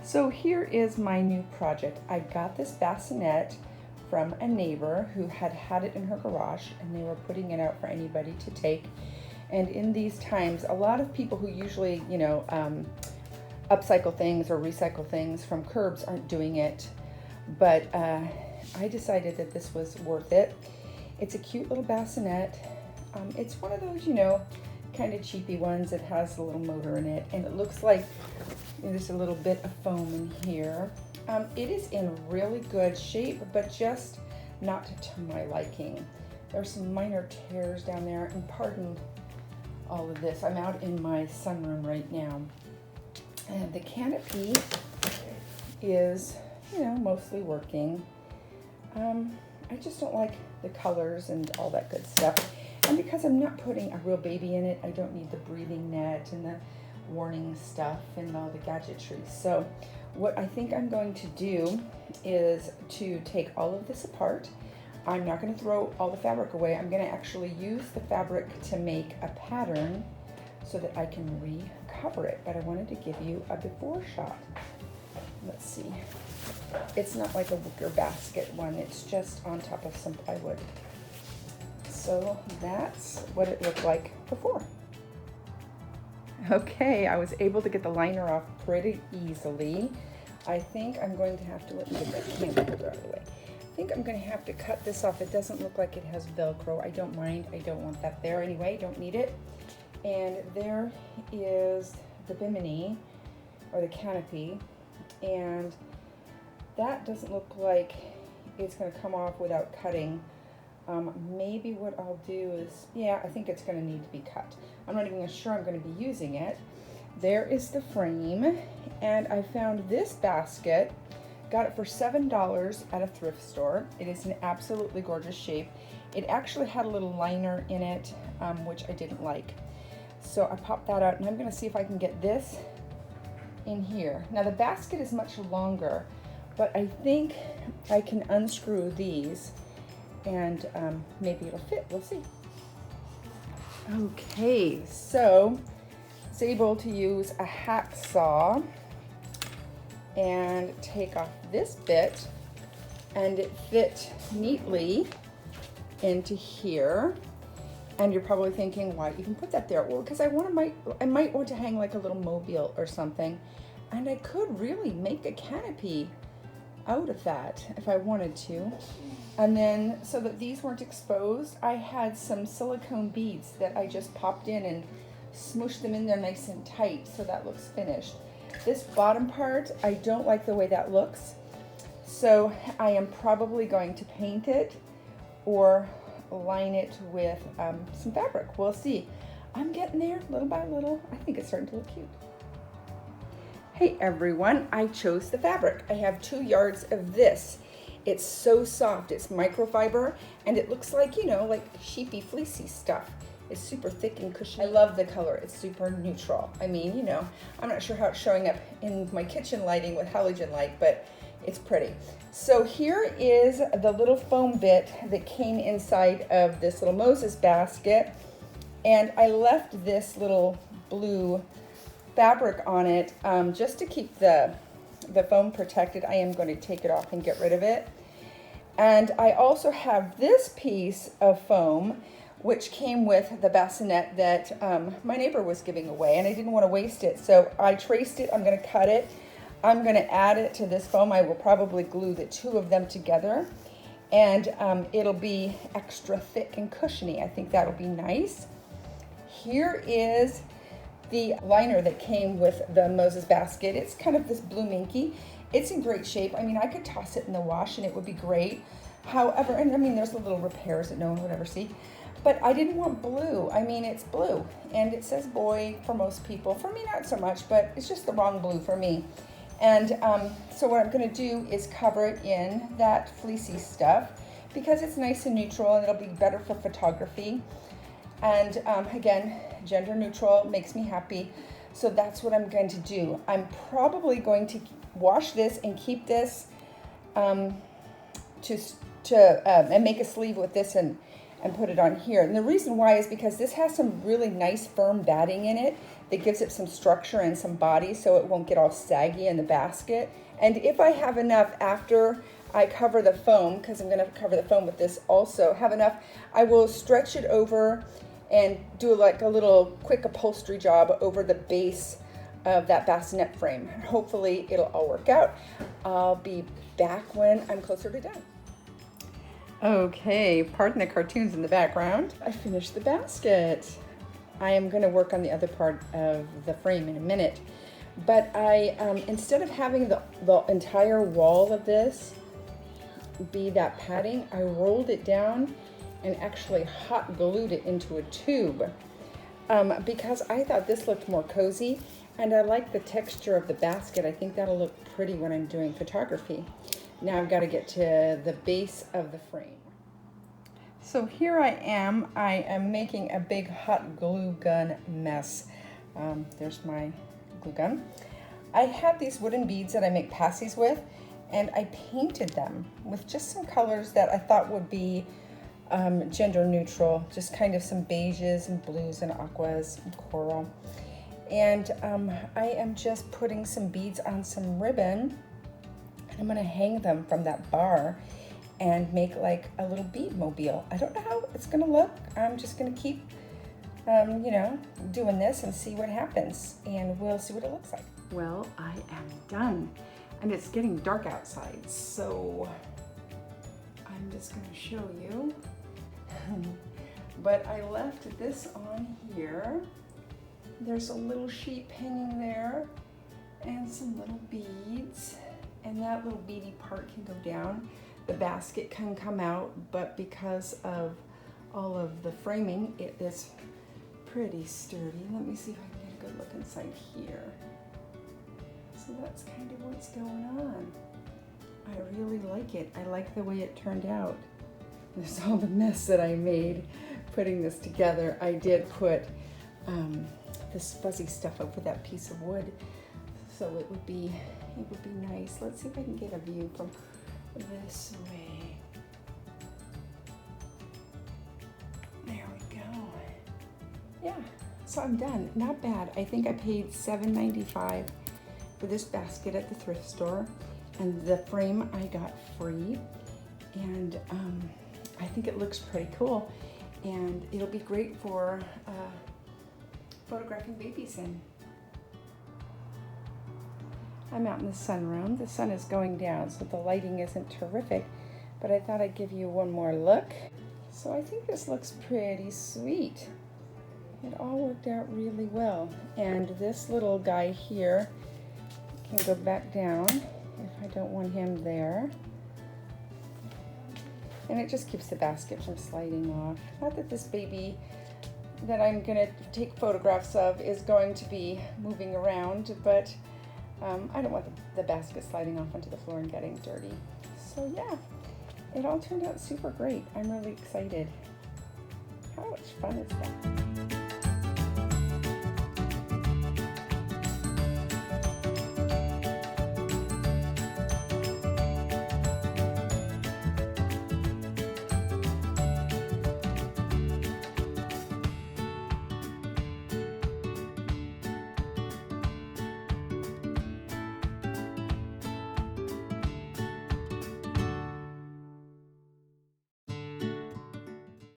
So here is my new project. I got this bassinet from a neighbor who had it in her garage, and they were putting it out for anybody to take. And in these times, a lot of people who usually, upcycle things or recycle things from curbs aren't doing it. But I decided that this was worth it. It's a cute little bassinet. It's one of those, kind of cheapy ones. It has a little motor in it, and it looks like there's a little bit of foam in here. It is in really good shape, but just not to my liking. There's some minor tears down there, and pardon all of this. I'm out in my sunroom right now. And the canopy is, mostly working. I just don't like the colors and all that good stuff. And because I'm not putting a real baby in it, I don't need the breathing net and the warning stuff and all the gadgetry. So what I think I'm going to do is to take all of this apart. I'm not going to throw all the fabric away. I'm going to actually use the fabric to make a pattern so that I can recover it. But I wanted to give you a before shot. Let's see. It's not like a wicker basket one. It's just on top of some plywood. So that's what it looked like before. Okay, I was able to get the liner off pretty easily. I think I'm going to have to, let me get that camera holder out of the way. I think I'm going to have to cut this off. It doesn't look like it has Velcro. I don't mind. I don't want that there anyway. Don't need it. And there is the bimini, or the canopy, and that doesn't look like it's going to come off without cutting. Maybe what I'll do is, I think it's going to need to be cut. I'm not even sure I'm going to be using it. There is the frame, and I found this basket. Got it for $7 at a thrift store. It is in absolutely gorgeous shape. It actually had a little liner in it, which I didn't like. So I popped that out, and I'm going to see if I can get this in here. Now the basket is much longer, but I think I can unscrew these, and maybe it'll fit. We'll see. Okay, so it's able to use a hacksaw and take off this bit, and it fit neatly into here. And you're probably thinking, why even put that there? Well, because I might want to hang like a little mobile or something, and I could really make a canopy out of that if I wanted to. And then, so that these weren't exposed, I had some silicone beads that I just popped in and smooshed them in there nice and tight, so that looks finished. This bottom part, I don't like the way that looks, so I am probably going to paint it or line it with some fabric. We'll see. I'm getting there little by little. I think it's starting to look cute. Hey everyone, I chose the fabric. I have 2 yards of this. It's so soft. It's microfiber, and it looks like, like sheepy, fleecy stuff. It's super thick and cushiony. I love the color. It's super neutral. I mean, I'm not sure how it's showing up in my kitchen lighting with halogen light, but it's pretty. So here is the little foam bit that came inside of this little Moses basket, and I left this little blue fabric on it just to keep the foam protected. I am going to take it off and get rid of it. And I also have this piece of foam which came with the bassinet that my neighbor was giving away, and I didn't want to waste it, so I traced it. I'm going to cut it. I'm going to add it to this foam. I will probably glue the 2 of them together, and it'll be extra thick and cushiony. I think that'll be nice. Here is the liner that came with the Moses basket. It's kind of this blue minky. It's in great shape. I mean, I could toss it in the wash and it would be great. However, and I mean, there's the little repairs that no one would ever see, but I didn't want blue. I mean, it's blue, and it says boy for most people. For me, not so much, but it's just the wrong blue for me. And so what I'm going to do is cover it in that fleecy stuff because it's nice and neutral, and it'll be better for photography. And again, gender neutral makes me happy. So that's what I'm going to do. I'm probably going to wash this and keep this and make a sleeve with this and and put it on here. And the reason why is because this has some really nice firm batting in it that gives it some structure and some body so it won't get all saggy in the basket. And if I have enough after I cover the foam, because I'm going to cover the foam with this also, have enough, I will stretch it over and do like a little quick upholstery job over the base of that bassinet frame. Hopefully it'll all work out. I'll be back when I'm closer to done. Okay, pardon the cartoons in the background. I finished the basket. I am going to work on the other part of the frame in a minute. But I, instead of having the entire wall of this be that padding, I rolled it down and actually hot glued it into a tube because I thought this looked more cozy, and I like the texture of the basket. I think that'll look pretty when I'm doing photography. Now I've got to get to the base of the frame. So here I am making a big hot glue gun mess. There's my glue gun. I have these wooden beads that I make passies with, and I painted them with just some colors that I thought would be gender neutral, just kind of some beiges and blues and aquas and coral. And I am just putting some beads on some ribbon, and I'm gonna hang them from that bar and make like a little bead mobile. I don't know how it's gonna look. I'm just gonna keep, you know, doing this and see what happens, and we'll see what it looks like. Well, I am done, and it's getting dark outside, so I'm just gonna show you. But I left this on here. There's a little sheep hanging there and some little beads, and that little beady part can go down. The basket can come out, but because of all of the framing, it is pretty sturdy. Let me see if I can get a good look inside here. So that's kind of what's going on. I really like it. I like the way it turned out. There's all the mess that I made putting this together. I did put this fuzzy stuff over that piece of wood, so it would be nice. Let's see if I can get a view from this way. There we go. Yeah, so I'm done. Not bad. I think I paid $7.95 for this basket at the thrift store, and the frame I got free, and I think it looks pretty cool, and it'll be great for photographing babies in. I'm out in the sunroom. The sun is going down, so the lighting isn't terrific, but I thought I'd give you one more look. So I think this looks pretty sweet. It all worked out really well. And this little guy here can go back down if I don't want him there. And it just keeps the basket from sliding off. Not that this baby that I'm gonna take photographs of is going to be moving around, but I don't want the basket sliding off onto the floor and getting dirty. So yeah, it all turned out super great. I'm really excited. How much fun is that?